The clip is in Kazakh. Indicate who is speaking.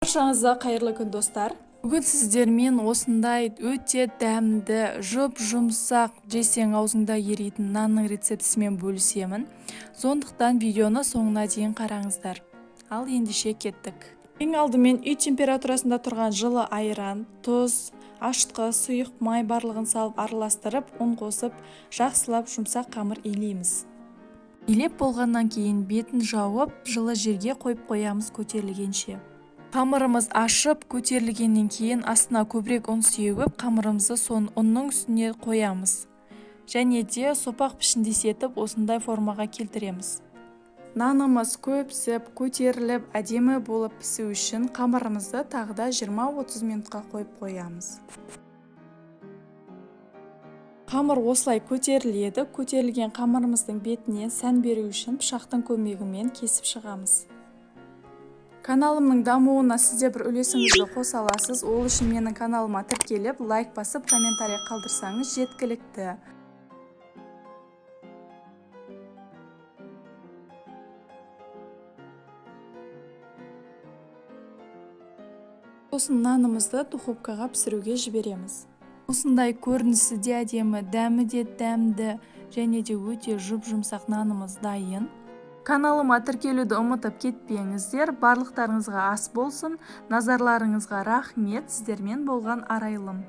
Speaker 1: Баршаңызға қайырлы күн достар. Бүгін сіздермен осындай өте дәмді, жұп-жұмсақ, жесең аузыңда еритін нанның рецептісімен бөлісемін. Сондықтан видеоны соңына дейін қараңыздар. Ал ендеше кеттік. Ең алдымен үй температурасында тұрған жылы айран, тұз, ашытқы, сұйық май барлығын салып араластырып, ұн қосып, жақсылап жұмсақ қамыр илейміз. Илеп болғаннан кейін бетін жауып, жылы жерге қойып қоямыз көтерілгенше. Қамырымыз ашып, көтерілгеннен кейін астына көбірек ұн сеуіп, қамырымызды сон ұнның үстіне қоямыз. Және де сопақ пішіндес етіп, осындай формаға келтіреміз. Нанымыз көпсіп, көтеріліп, әдемі болып пісу үшін қамырымызды тағы да 20-30 минутқа қойып қоямыз. Қамыр осылай көтеріледі. Көтерілген қамырымыздың бетіне сән беру үшін пышақтың көмегімен кесіп шығамыз. Каналымның дамуына сізде бір үлесіңізді қоса аласыз. Ол үшін менің каналыма тіркеліп, лайк басып, комментарий қалдырсаңыз жеткілікті. Сосын нанымызды духовкаға пісіруге жібереміз. Осындай көрінісі де әдемі, дәмі де дәмді, және де өте жұп-жұмсақ нанымыз дайын. Каналыма тіркелуді ұмытып кетпеңіздер. Барлықтарыңызға ас болсын. Назарларыңызға рахмет. Сіздермен болған арайлым.